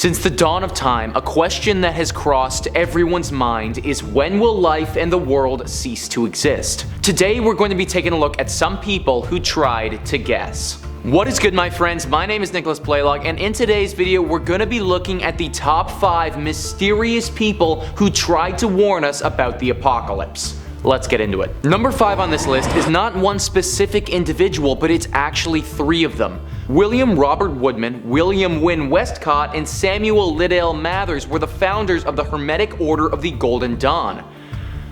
Since the dawn of time, a question that has crossed everyone's mind is, when will life and the world cease to exist? Today we're going to be taking a look at some people who tried to guess. What is good, my friends? My name is Nicholas Playlog, and in today's video we're going to be looking at the top 5 mysterious people who tried to warn us about the apocalypse. Let's get into it. Number 5 on this list is not one specific individual, but it's actually 3 of them. William Robert Woodman, William Wynne Westcott, and Samuel Liddell Mathers were the founders of the Hermetic Order of the Golden Dawn.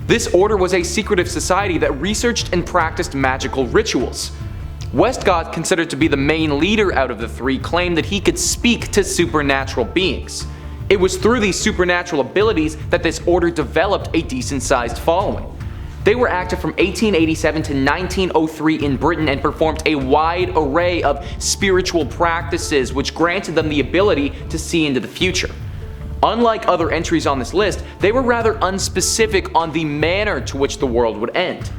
This order was a secretive society that researched and practiced magical rituals. Westcott, considered to be the main leader out of the 3, claimed that he could speak to supernatural beings. It was through these supernatural abilities that this order developed a decent-sized following. They were active from 1887 to 1903 in Britain and performed a wide array of spiritual practices which granted them the ability to see into the future. Unlike other entries on this list, they were rather unspecific on the manner to which the world would end.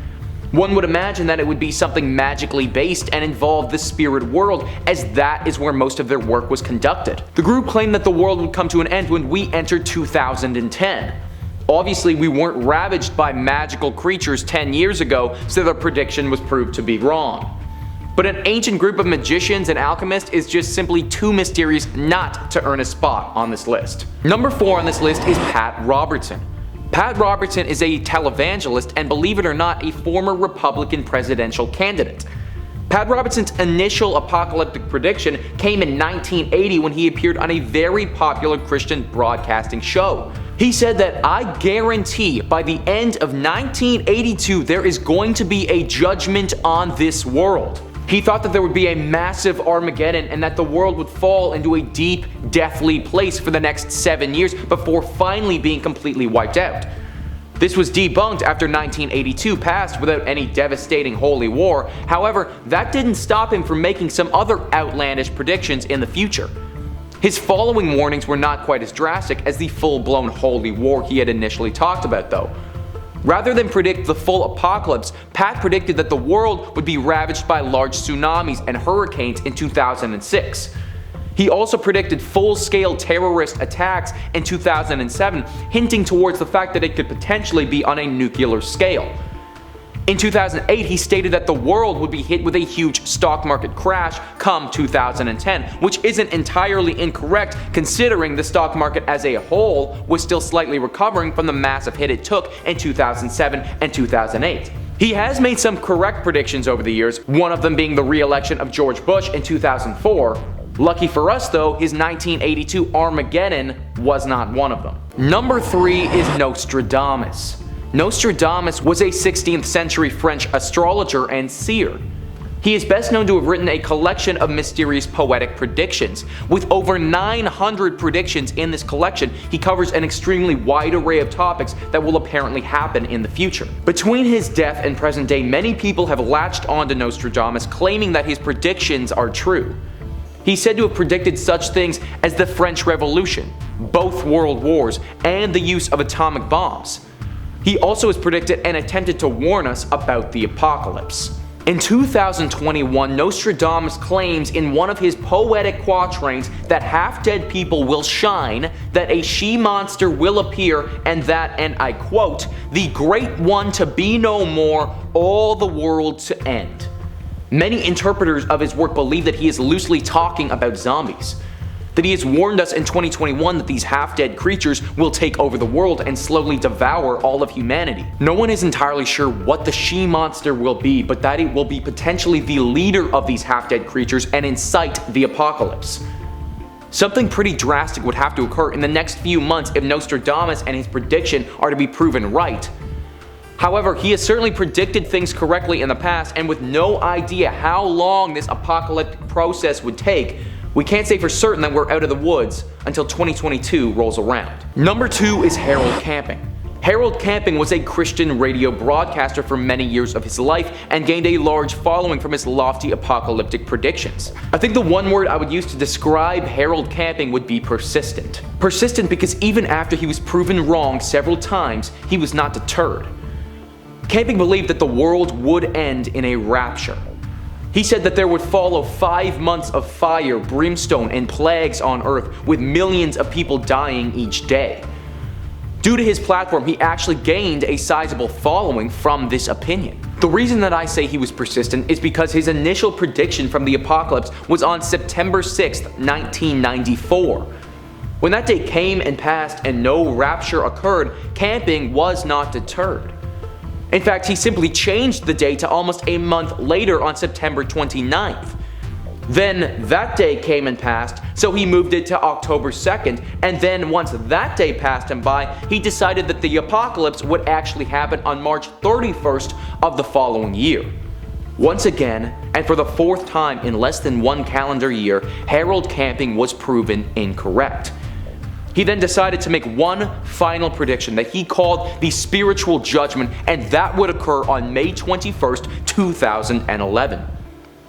One would imagine that it would be something magically based and involve the spirit world, as that is where most of their work was conducted. The group claimed that the world would come to an end when we entered 2010. Obviously, we weren't ravaged by magical creatures 10 years ago, so their prediction was proved to be wrong. But an ancient group of magicians and alchemists is just simply too mysterious not to earn a spot on this list. Number 4 on this list is Pat Robertson. Pat Robertson is a televangelist and, believe it or not, a former Republican presidential candidate. Pat Robertson's initial apocalyptic prediction came in 1980 when he appeared on a very popular Christian broadcasting show. He said that, "I guarantee by the end of 1982 there is going to be a judgment on this world." He thought that there would be a massive Armageddon and that the world would fall into a deep, deathly place for the next 7 years before finally being completely wiped out. This was debunked after 1982 passed without any devastating holy war. However, that didn't stop him from making some other outlandish predictions in the future. His following warnings were not quite as drastic as the full-blown holy war he had initially talked about, though. Rather than predict the full apocalypse, Pat predicted that the world would be ravaged by large tsunamis and hurricanes in 2006. He also predicted full-scale terrorist attacks in 2007, hinting towards the fact that it could potentially be on a nuclear scale. In 2008, he stated that the world would be hit with a huge stock market crash come 2010, which isn't entirely incorrect considering the stock market as a whole was still slightly recovering from the massive hit it took in 2007 and 2008. He has made some correct predictions over the years, one of them being the re-election of George Bush in 2004. Lucky for us though, his 1982 Armageddon was not one of them. Number 3 is Nostradamus. Nostradamus was a 16th century French astrologer and seer. He is best known to have written a collection of mysterious poetic predictions. With over 900 predictions in this collection, he covers an extremely wide array of topics that will apparently happen in the future. Between his death and present day, many people have latched onto Nostradamus, claiming that his predictions are true. He's said to have predicted such things as the French Revolution, both world wars, and the use of atomic bombs. He also has predicted and attempted to warn us about the apocalypse. In 2021, Nostradamus claims in one of his poetic quatrains that half-dead people will shine, that a she-monster will appear, and that, and I quote, "the great one to be no more, all the world to end." Many interpreters of his work believe that he is loosely talking about zombies. That he has warned us in 2021 that these half-dead creatures will take over the world and slowly devour all of humanity. No one is entirely sure what the she-monster will be, but that it will be potentially the leader of these half-dead creatures and incite the apocalypse. Something pretty drastic would have to occur in the next few months if Nostradamus and his prediction are to be proven right. However, he has certainly predicted things correctly in the past, and with no idea how long this apocalyptic process would take, we can't say for certain that we're out of the woods until 2022 rolls around. Number 2 is Harold Camping. Harold Camping was a Christian radio broadcaster for many years of his life and gained a large following from his lofty apocalyptic predictions. I think the one word I would use to describe Harold Camping would be persistent. Persistent because even after he was proven wrong several times, he was not deterred. Camping believed that the world would end in a rapture. He said that there would follow 5 months of fire, brimstone, and plagues on earth, with millions of people dying each day. Due to his platform, he actually gained a sizable following from this opinion. The reason that I say he was persistent is because his initial prediction from the apocalypse was on September 6th, 1994. When that day came and passed and no rapture occurred, camping was not deterred. In fact, he simply changed the day to almost a month later on September 29th. Then that day came and passed, so he moved it to October 2nd, and then once that day passed him by, he decided that the apocalypse would actually happen on March 31st of the following year. Once again, and for the 4th time in less than 1 calendar year, Harold Camping was proven incorrect. He then decided to make one final prediction that he called the spiritual judgment, and that would occur on May 21st, 2011.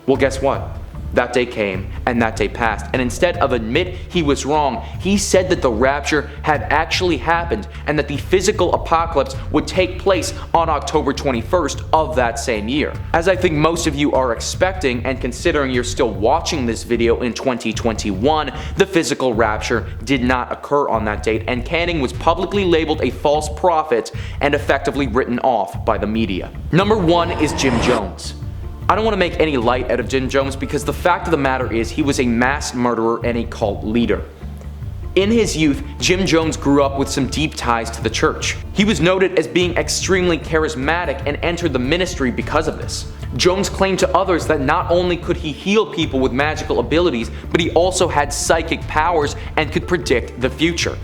Well, guess what? That day came, and that day passed, and instead of admit he was wrong, he said that the rapture had actually happened, and that the physical apocalypse would take place on October 21st of that same year. As I think most of you are expecting, and considering you're still watching this video in 2021, the physical rapture did not occur on that date, and Canning was publicly labeled a false prophet and effectively written off by the media. Number 1 is Jim Jones. I don't want to make any light out of Jim Jones because the fact of the matter is he was a mass murderer and a cult leader. In his youth, Jim Jones grew up with some deep ties to the church. He was noted as being extremely charismatic and entered the ministry because of this. Jones claimed to others that not only could he heal people with magical abilities, but he also had psychic powers and could predict the future.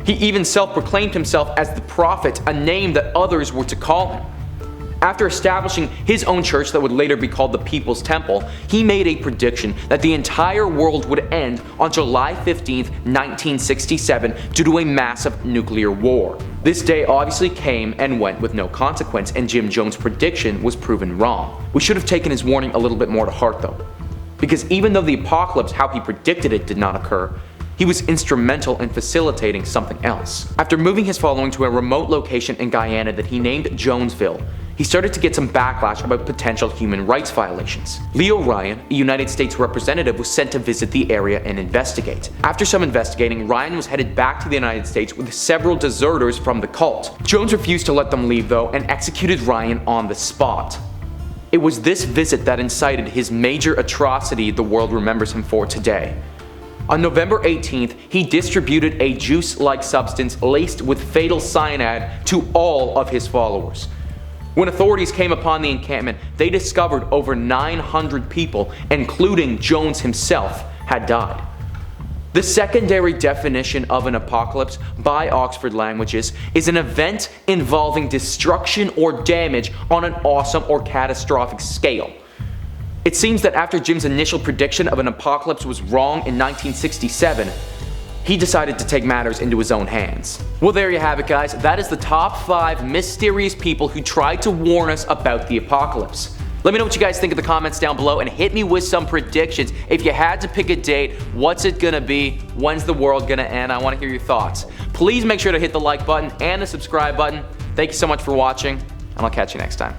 He even self-proclaimed himself as the prophet, a name that others were to call him. After establishing his own church that would later be called the People's Temple, he made a prediction that the entire world would end on July 15, 1967 due to a massive nuclear war. This day obviously came and went with no consequence, and Jim Jones' prediction was proven wrong. We should have taken his warning a little bit more to heart though, because even though the apocalypse, how he predicted it, did not occur, he was instrumental in facilitating something else. After moving his following to a remote location in Guyana that he named Jonesville, he started to get some backlash about potential human rights violations. Leo Ryan, a United States representative, was sent to visit the area and investigate. After some investigating, Ryan was headed back to the United States with several deserters from the cult. Jones refused to let them leave though and executed Ryan on the spot. It was this visit that incited his major atrocity the world remembers him for today. On November 18th, he distributed a juice-like substance laced with fatal cyanide to all of his followers. When authorities came upon the encampment, they discovered over 900 people, including Jones himself, had died. The secondary definition of an apocalypse by Oxford Languages is an event involving destruction or damage on an awesome or catastrophic scale. It seems that after Jim's initial prediction of an apocalypse was wrong in 1967, he decided to take matters into his own hands. Well, there you have it, guys. That is the top 5 mysterious people who tried to warn us about the apocalypse. Let me know what you guys think in the comments down below, and hit me with some predictions. If you had to pick a date, what's it gonna be? When's the world gonna end? I want to hear your thoughts. Please make sure to hit the like button and the subscribe button. Thank you so much for watching, and I'll catch you next time.